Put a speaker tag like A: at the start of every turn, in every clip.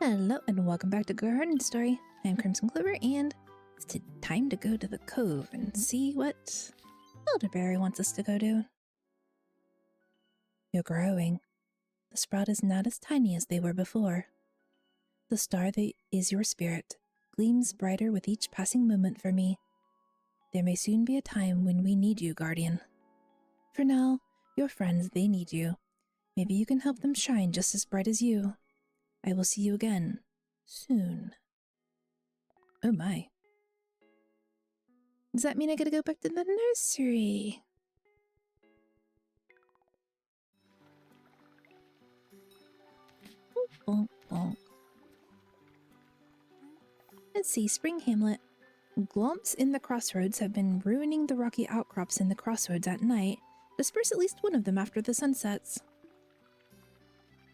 A: Hello and welcome back to Garden Story. I'm Crimson Clover and it's time to go to the cove and see what Elderberry wants us to go do. You're growing. The sprout is not as tiny as they were before. The star that is your spirit gleams brighter with each passing moment for me. There may soon be a time when we need you, Guardian. For now, your friends, they need you. Maybe you can help them shine just as bright as you. I will see you again, soon. Oh my. Does that mean I gotta go back to the nursery? Bonk, bonk, bonk. Let's see, Spring Hamlet. Glomps in the crossroads have been ruining the rocky outcrops in the crossroads at night. Disperse at least one of them after the sun sets.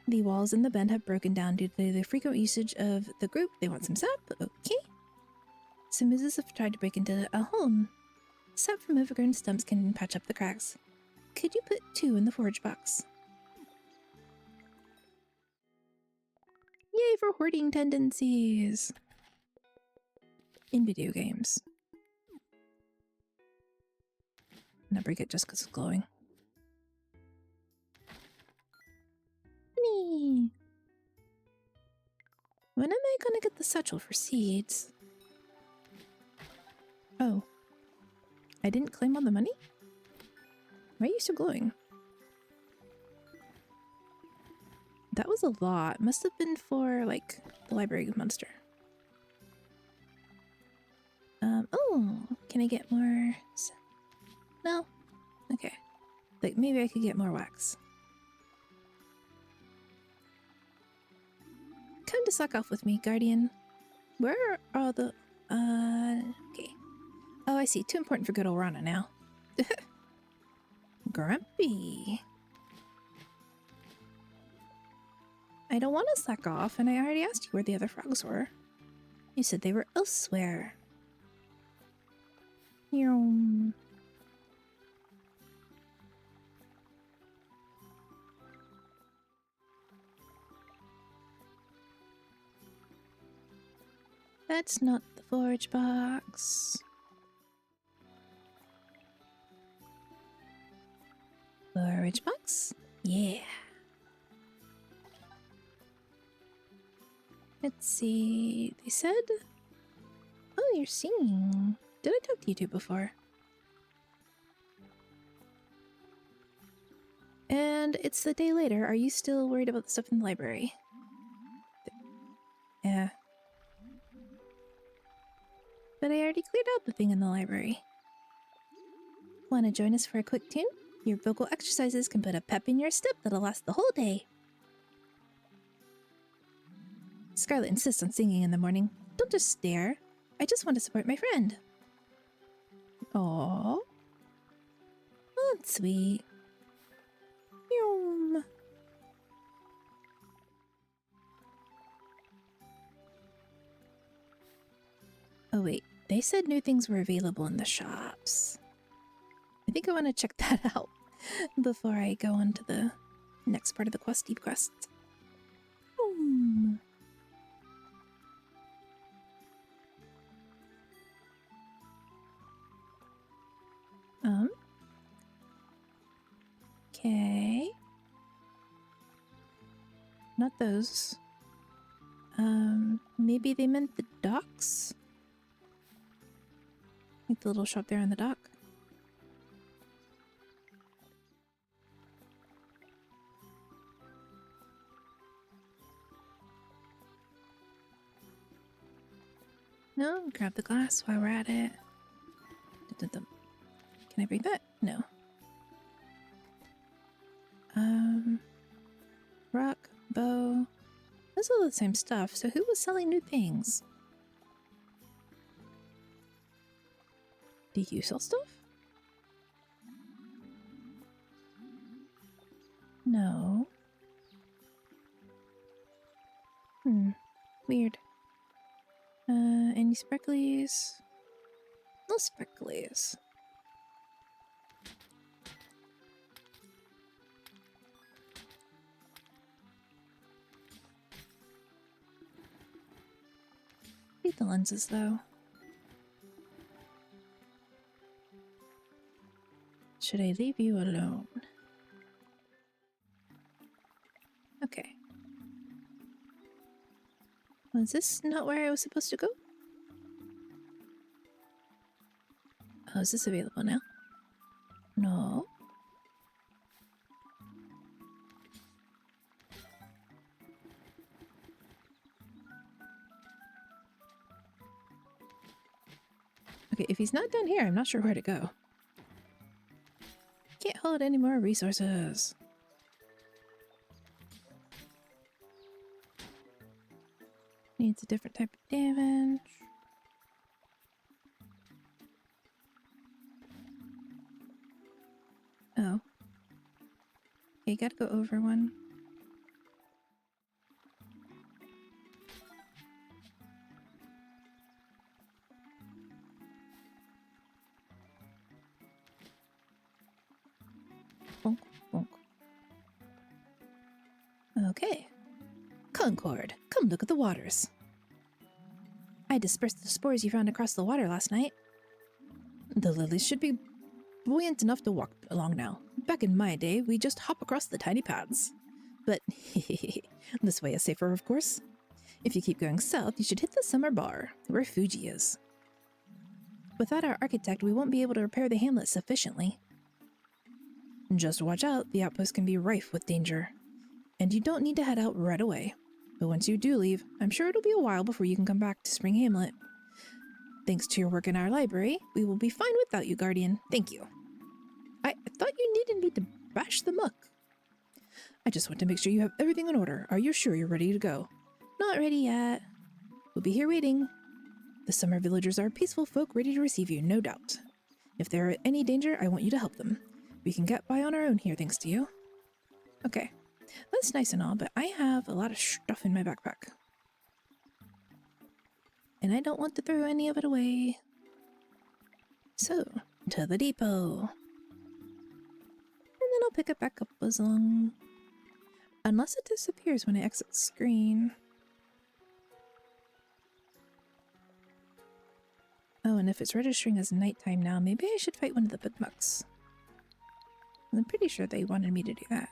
A: The walls in the bend have broken down due to the frequent usage of the group. They want some sap? Okay. Some mooses have tried to break into a home. Sap from overgrown stumps can patch up the cracks. Could you put 2 in the forage box? Yay for hoarding tendencies! In video games. I'm gonna break it just because it's glowing. Nee. When am I gonna get the satchel for seeds? Oh. I didn't claim all the money? Why are you still glowing? That was a lot. Must have been for, like, the library monster. Oh, can I get more? No? Okay. Like, maybe I could get more wax. Come to suck off with me, Guardian. Where are the... okay. Oh, I see. Too important for good old Rana now. Grumpy. I don't want to suck off, and I already asked you where the other frogs were. You said they were elsewhere. Yum. That's not the forage box. Forage box? Yeah. Let's see. They said... Oh, you're singing. Did I talk to you two before? And it's the day later. Are you still worried about the stuff in the library? Yeah. But I already cleared out the thing in the library. Want to join us for a quick tune? Your vocal exercises can put a pep in your step that'll last the whole day. Scarlet insists on singing in the morning. Don't just stare. I just want to support my friend. Aww. Oh, that's sweet. Yum. Oh wait, they said new things were available in the shops. I think I want to check that out before I go on to the next part of the quest, Deep Quest. Okay. Not those. Maybe they meant the docks? Like the little shop there on the dock. No, grab the glass while we're at it. Can I bring that? No. Rock, bow. Those are all the same stuff, so who was selling new things? Do you sell stuff? No. Weird. Any sparklies? No sparklies. Need the lenses, though. Should I leave you alone? Okay. Was this not where I was supposed to go? Oh, is this available now? No. Okay, if he's not down here, I'm not sure where to go. Can't hold any more resources. Needs a different type of damage. Oh. Okay, gotta go over one. Bonk, bonk. Okay. Concord, come look at the waters. I dispersed the spores you found across the water last night. The lilies should be buoyant enough to walk along now. Back in my day, we just hop across the tiny paths. But this way is safer, of course. If you keep going south, you should hit the summer bar, where Fuji is. Without our architect, we won't be able to repair the hamlet sufficiently. Just watch out, the outpost can be rife with danger. And you don't need to head out right away. But once you do leave, I'm sure it'll be a while before you can come back to Spring Hamlet. Thanks to your work in our library, we will be fine without you, Guardian. Thank you. I thought you needed me to bash the muck. I just want to make sure you have everything in order. Are you sure you're ready to go? Not ready yet. We'll be here waiting. The summer villagers are peaceful folk ready to receive you, no doubt. If they're in any danger, I want you to help them. We can get by on our own here thanks to you. Okay. That's nice and all, but I have a lot of stuff in my backpack. And I don't want to throw any of it away. So, to the depot. And then I'll pick it back up as long... Unless it disappears when I exit the screen. Oh, and if it's registering as nighttime now, maybe I should fight one of the bookmarks. I'm pretty sure they wanted me to do that.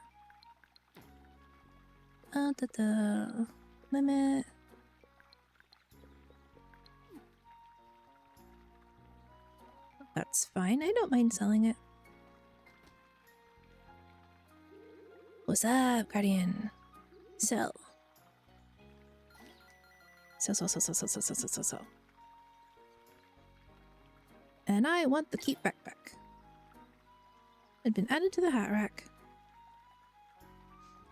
A: Limit. That's fine. I don't mind selling it. What's up, Guardian? Sell. Sell. And I want the keep backpack. It's been added to the hat rack.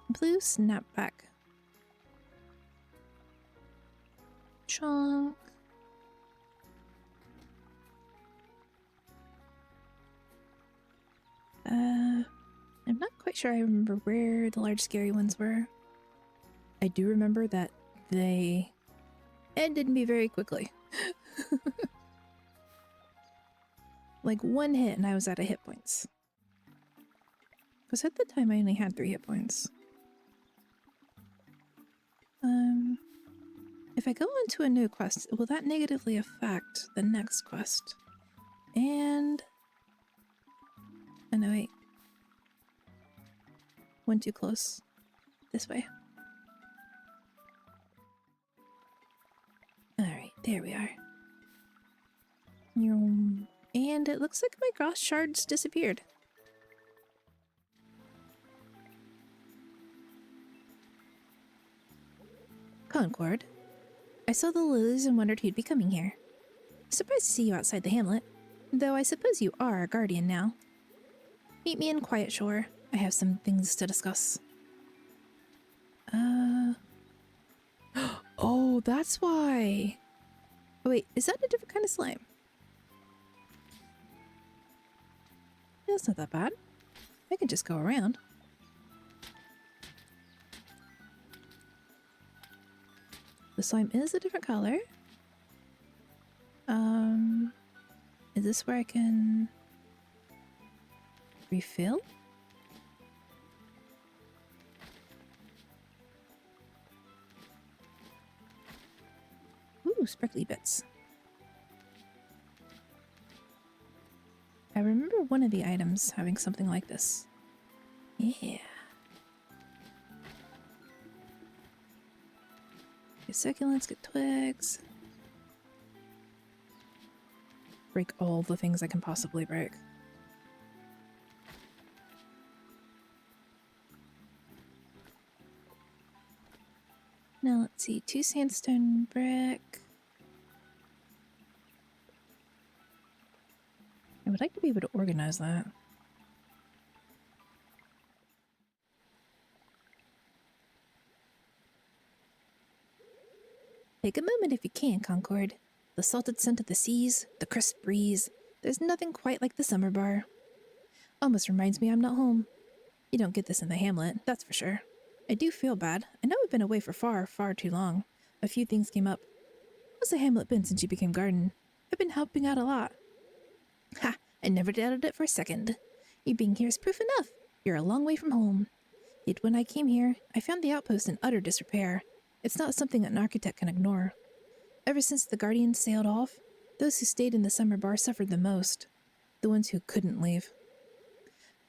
A: Blue snapback. Chunk. I'm not quite sure I remember where the large scary ones were. I do remember that they ended me very quickly. Like one hit and I was out of hit points. Because at the time I only had 3 hit points. If I go on to a new quest, will that negatively affect the next quest? And... oh no, wait. One too close. This way. Alright, there we are. And it looks like my cross shards disappeared. Concord. I saw the lilies and wondered who'd be coming here. Surprised to see you outside the hamlet, though I suppose you are a guardian now. Meet me in Quiet Shore. I have some things to discuss. Oh, that's why. Oh, wait, is that a different kind of slime? Yeah, that's not that bad. I can just go around. The slime is a different color. Is this where I can refill? Ooh. Ooh, sparkly bits. I remember one of the items having something like this. Yeah. Get succulents, get twigs. Break all the things I can possibly break. Now let's see, 2 sandstone brick. I would like to be able to organize that. Take a moment if you can, Concord. The salted scent of the seas, the crisp breeze. There's nothing quite like the summer bar. Almost reminds me I'm not home. You don't get this in the hamlet, that's for sure. I do feel bad. I know I've been away for far, far too long. A few things came up. How's the hamlet been since you became garden? I've been helping out a lot. Ha! I never doubted it for a second. You being here is proof enough. You're a long way from home. Yet when I came here, I found the outpost in utter disrepair. It's not something an architect can ignore. Ever since the Guardians sailed off, those who stayed in the summer bar suffered the most. The ones who couldn't leave.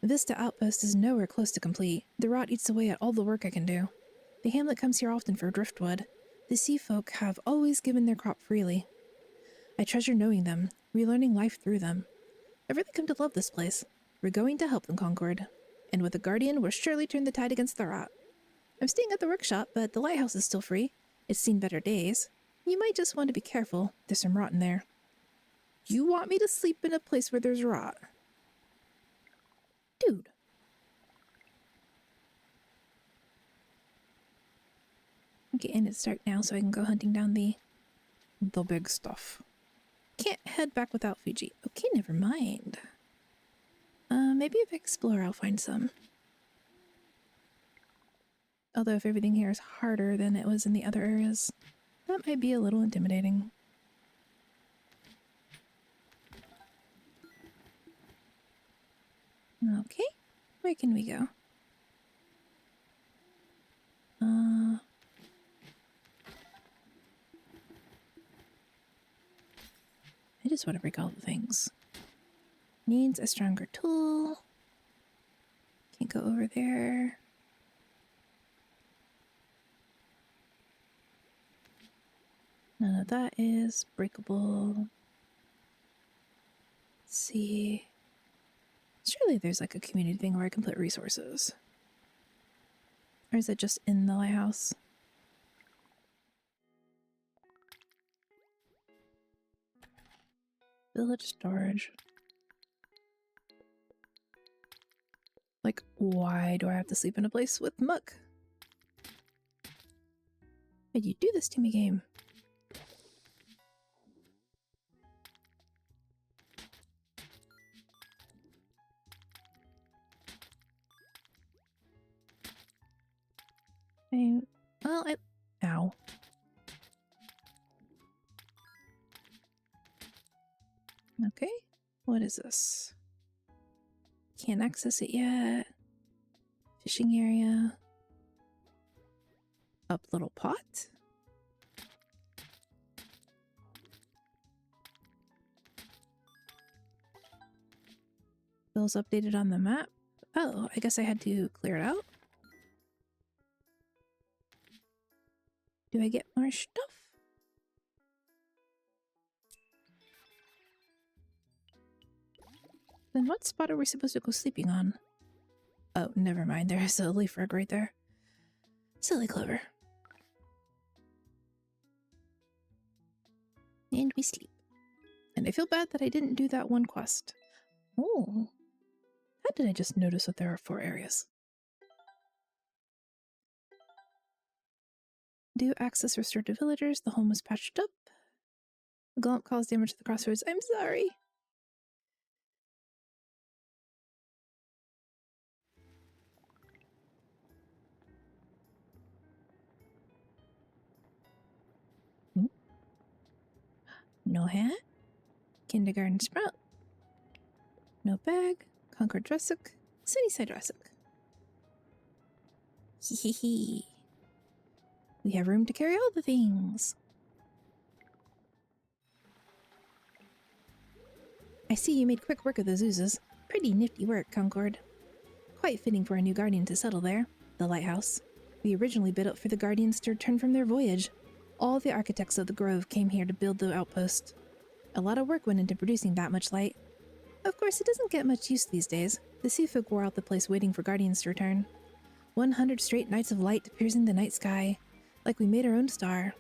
A: Vista Outpost is nowhere close to complete. The rot eats away at all the work I can do. The hamlet comes here often for driftwood. The sea folk have always given their crop freely. I treasure knowing them, relearning life through them. I've really come to love this place. We're going to help them, Concord. And with a guardian, we'll surely turn the tide against the rot. I'm staying at the workshop, but the lighthouse is still free. It's seen better days. You might just want to be careful. There's some rot in there. You want me to sleep in a place where there's rot? Dude. Okay, and it's dark now, so I can go hunting down the big stuff. Can't head back without Fuji. Okay, never mind. Maybe if I explore, I'll find some. Although if everything here is harder than it was in the other areas, that might be a little intimidating. Okay, where can we go? I just want to break all the things. Needs a stronger tool. Can't go over there. None of that is breakable. Let's see. Surely there's like a community thing where I can put resources. Or is it just in the lighthouse? Village storage. Like, why do I have to sleep in a place with muck? Why'd you do this to me, game? Ow. Okay, what is this? Can't access it yet. Fishing area. Up little pot. Bill's updated on the map. Oh, I guess I had to clear it out. Do I get more stuff? Then what spot are we supposed to go sleeping on? Oh, never mind. There's a leaf rug right there. Silly Clover. And we sleep. And I feel bad that I didn't do that one quest. Oh. How did I just notice that there are 4 areas? Do access restored to villagers. The home was patched up. The glomp caused damage to the crossroads. I'm sorry. No hat. Kindergarten sprout. No bag. Concord Dressic. Sunnyside Dressic. Hee. We have room to carry all the things. I see you made quick work of those oozes. Pretty nifty work, Concord. Quite fitting for a new guardian to settle there, the lighthouse. We originally bid out for the guardians to return from their voyage. All the architects of the Grove came here to build the outpost. A lot of work went into producing that much light. Of course, it doesn't get much use these days. The sea folk wore out the place waiting for guardians to return. 100 straight nights of light piercing the night sky, like we made our own star.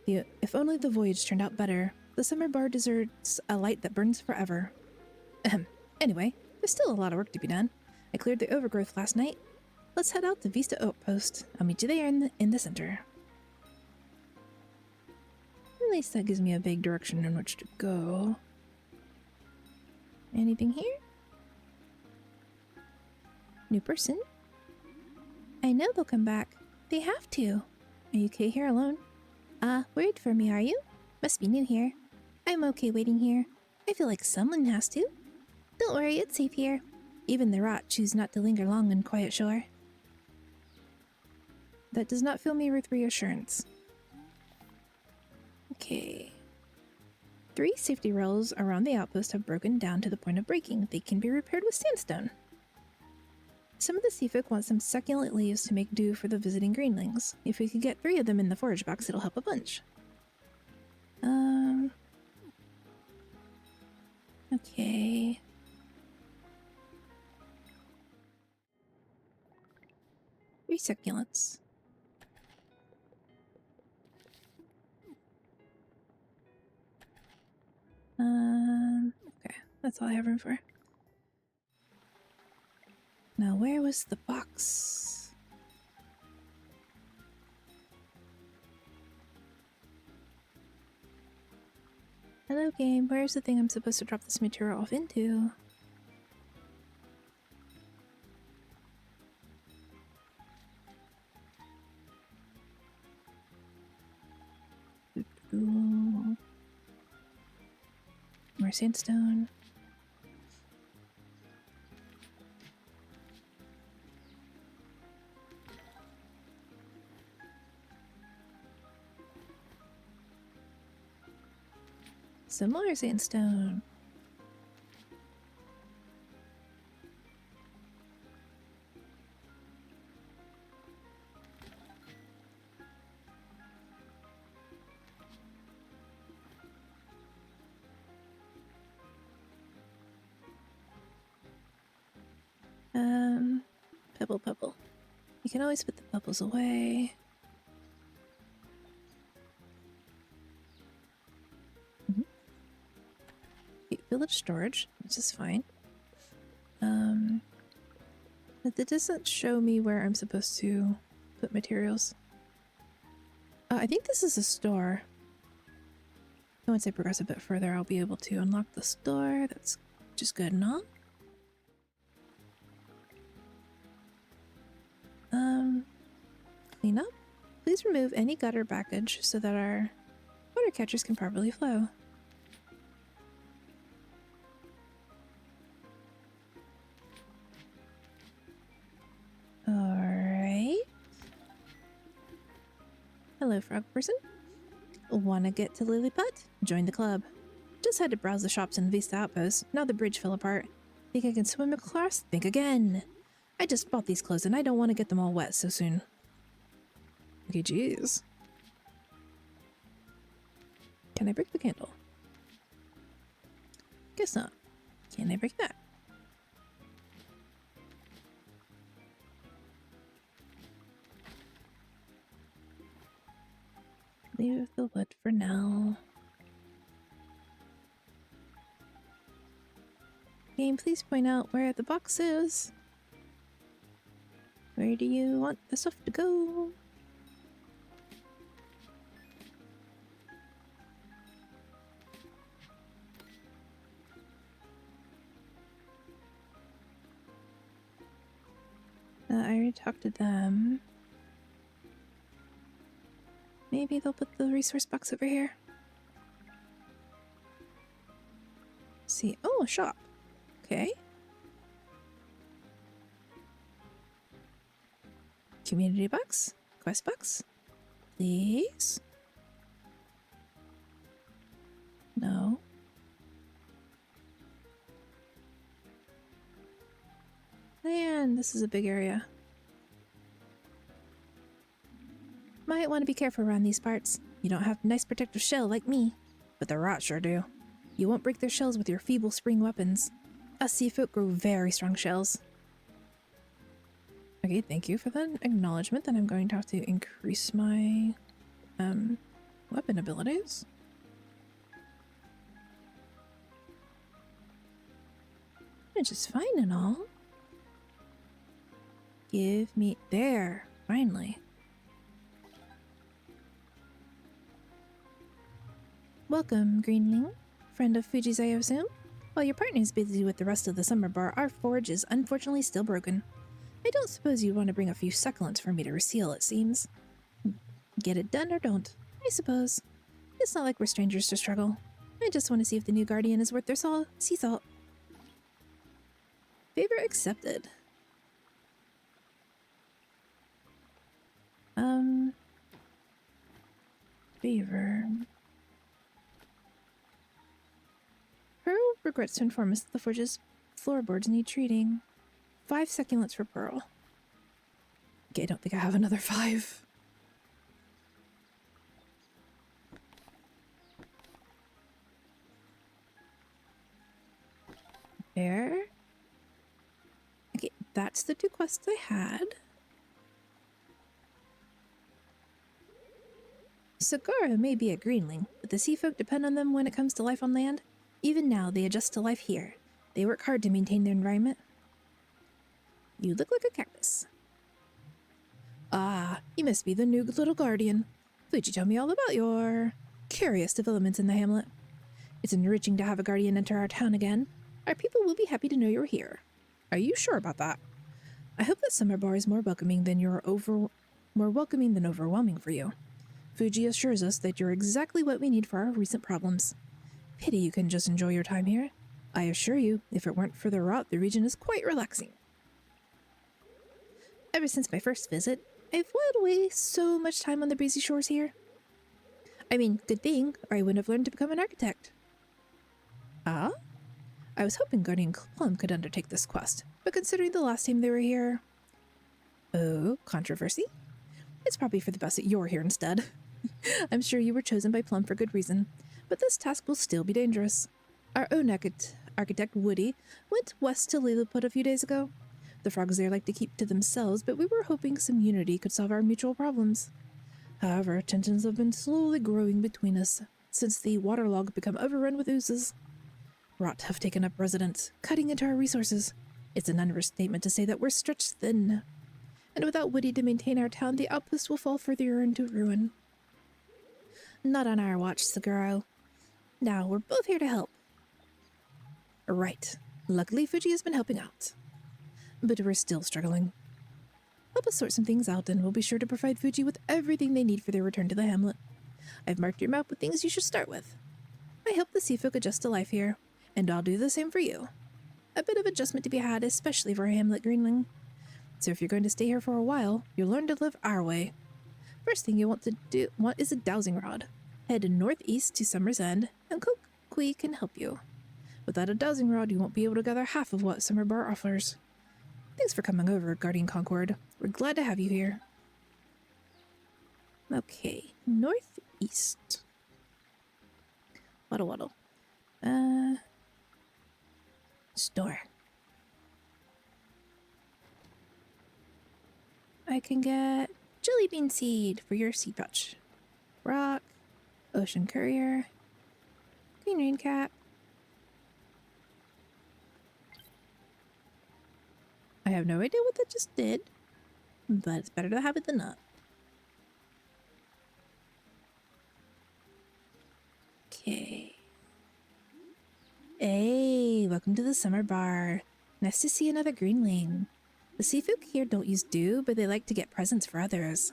A: If only the voyage turned out better. The summer bar deserves a light that burns forever. Ahem. Anyway, there's still a lot of work to be done. I cleared the overgrowth last night. Let's head out to Vista Outpost. I'll meet you there in the center. At least that gives me a vague direction in which to go. Anything here? New person? I know they'll come back. They have to. Are you okay here alone? Worried for me, are you? Must be new here. I'm okay waiting here. I feel like someone has to. Don't worry, it's safe here. Even the rot choose not to linger long on quiet shore. That does not fill me with reassurance. Okay. 3 safety rails around the outpost have broken down to the point of breaking. They can be repaired with sandstone. Some of the sea folk want some succulent leaves to make do for the visiting greenlings. If we could get 3 of them in the forage box, it'll help a bunch. Okay. Three succulents. Okay, that's all I have room for. Now, where was the box? Hello, game. Where's the thing I'm supposed to drop this material off into? More sandstone. Some more sandstone. Pebble. You can always put the pebbles away. Village storage, which is fine. But that doesn't show me where I'm supposed to put materials. I think this is a store. Once I progress a bit further, I'll be able to unlock the store. That's just good enough. Clean up. Please remove any gutter baggage so that our water catchers can properly flow. Alright. Hello, frog person. Wanna get to Lilliput? Join the club. Just had to browse the shops in Vista Outpost. Now the bridge fell apart. Think I can swim across? Think again. I just bought these clothes and I don't want to get them all wet so soon. Okay, jeez. Can I break the candle? Guess not. Can I break that? Leave the wood for now. Game, please point out where the box is. Where do you want the stuff to go? I already talked to them. Maybe they'll put the resource box over here. See, oh, a shop. Okay. Community box? Quest box? Please? and this is a big area. Might want to be careful around these parts. You don't have a nice protective shell like me, but the rats sure do. You won't break their shells with your feeble spring weapons. Us sea folk grow very strong shells. Okay, thank you for that acknowledgement. Then I'm going to have to increase my weapon abilities. Which is fine and all. Give me... There! Finally. Welcome, Greenling. Friend of Fuji's, I assume? While your partner is busy with the rest of the summer bar, our forge is unfortunately still broken. I don't suppose you'd want to bring a few succulents for me to reseal, it seems. Get it done or don't, I suppose. It's not like we're strangers to struggle. I just want to see if the new guardian is worth their sea salt. Favor accepted. Favor. Pearl regrets to inform us that the forge's floorboards need treating. 5 succulents for Pearl. Okay, I don't think I have another 5. There. Okay, that's the 2 quests I had. Sagara may be a greenling, but the sea folk depend on them when it comes to life on land. Even now, they adjust to life here. They work hard to maintain their environment. You look like a cactus. Ah, you must be the new little guardian. Fuji, tell me all about your curious developments in the hamlet. It's enriching to have a guardian enter our town again. Our people will be happy to know you're here. Are you sure about that? I hope that Summer Bar is more welcoming than overwhelming for you. Fuji assures us that you're exactly what we need for our recent problems. Pity you can just enjoy your time here. I assure you, if it weren't for the rot, the region is quite relaxing. Ever since my first visit, I've whiled away so much time on the breezy shores here. I mean, good thing, or I wouldn't have learned to become an architect. Ah? I was hoping Guardian Plum could undertake this quest, but considering the last time they were here... Oh, controversy? It's probably for the best that you're here instead. I'm sure you were chosen by Plum for good reason, but this task will still be dangerous. Our own architect, Woody, went west to Lilliput a few days ago. The frogs there like to keep to themselves, but we were hoping some unity could solve our mutual problems. However, tensions have been slowly growing between us since the waterlog become overrun with oozes. Rot have taken up residence, cutting into our resources. It's an understatement to say that we're stretched thin. And without Woody to maintain our town, the outpost will fall further into ruin. Not on our watch, Saguro. Now, we're both here to help. Right. Luckily, Fuji has been helping out. But we're still struggling. Help us sort some things out, and we'll be sure to provide Fuji with everything they need for their return to the hamlet. I've marked your map with things you should start with. I hope the sea folk adjust to life here, and I'll do the same for you. A bit of adjustment to be had, especially for a hamlet greenling. So if you're going to stay here for a while, you'll learn to live our way. First thing you want is a dowsing rod. Head northeast to Summer's End, and Kui can help you. Without a dowsing rod, you won't be able to gather half of what Summer Bar offers. Thanks for coming over, Guardian Concord. We're glad to have you here. Okay, northeast. Waddle. Store. I can get jelly bean seed for your seed pouch. Rock, ocean courier, green rain cap. I have no idea what that just did, but it's better to have it than not. Okay. Hey, welcome to the Summer Bar. Nice to see another greenling. The sea folk here don't use dew, but they like to get presents for others.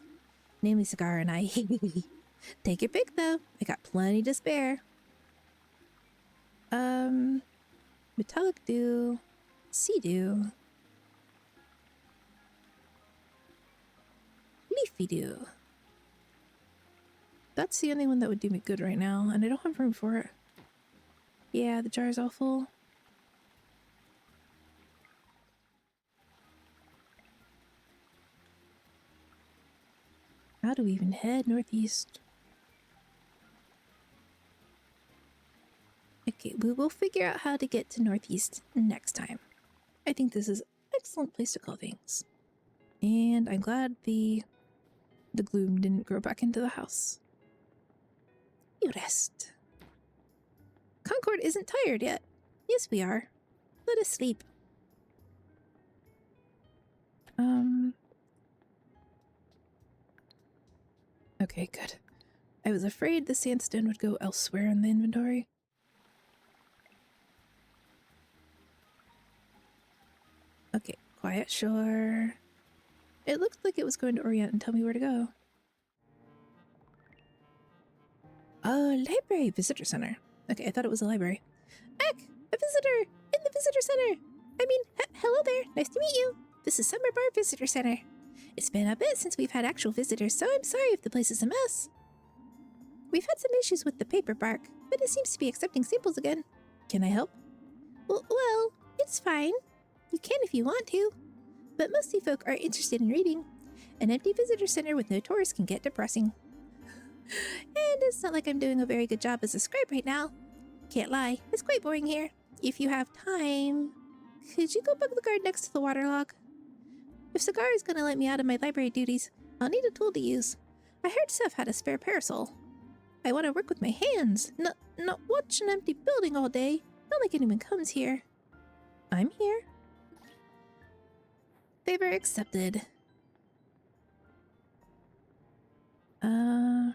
A: Namely Cigar and I. Take your pick though. I got plenty to spare. Metallic dew, sea dew, leafy dew. That's the only one that would do me good right now, and I don't have room for it. Yeah, the jar is all full. how do we even head northeast? Okay, we will figure out how to get to northeast next time. I think this is an excellent place to call things. And I'm glad the gloom didn't grow back into the house. You rest. Concord isn't tired yet. Yes, we are. Let us sleep. Okay, good. I was afraid the sandstone would go elsewhere in the inventory. Okay, quiet shore. It looked like it was going to orient and tell me where to go. Oh, library visitor center. Okay, I thought it was a library. Eck, a visitor in the visitor center. I mean, hello there. Nice to meet you. This is Summer Bar Visitor Center. It's been a bit since we've had actual visitors, so I'm sorry if the place is a mess. We've had some issues with the paper bark, but it seems to be accepting samples again. Can I help? Well, it's fine. You can if you want to. But mostly folk are interested in reading. An empty visitor center with no tourists can get depressing. And it's not like I'm doing a very good job as a scribe right now. Can't lie, it's quite boring here. If you have time, could you go bug the guard next to the waterlog? If Cigar is gonna let me out of my library duties, I'll need a tool to use. I heard Seth had a spare parasol. I want to work with my hands, not watch an empty building all day. Not like anyone comes here. I'm here. Favor accepted. Oh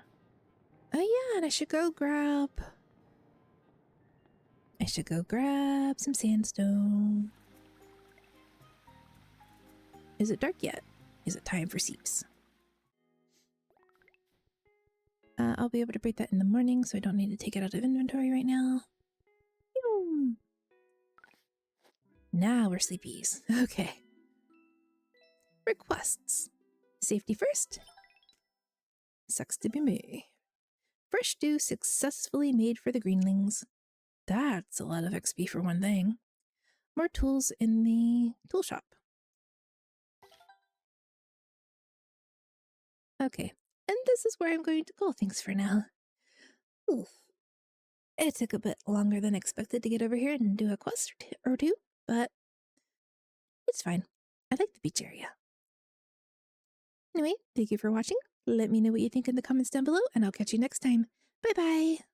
A: yeah, and I should go grab some sandstone. Is it dark yet? Is it time for seeps? I'll be able to break that in the morning, so I don't need to take it out of inventory right now. Now we're sleepies. Okay. Requests. Safety first. Sucks to be me. Fresh stew successfully made for the greenlings. That's a lot of XP for one thing. More tools in the tool shop. Okay, and this is where I'm going to call things for now. Oof. It took a bit longer than expected to get over here and do a quest or two, but it's fine. I like the beach area. Anyway, thank you for watching. Let me know what you think in the comments down below, and I'll catch you next time. Bye-bye!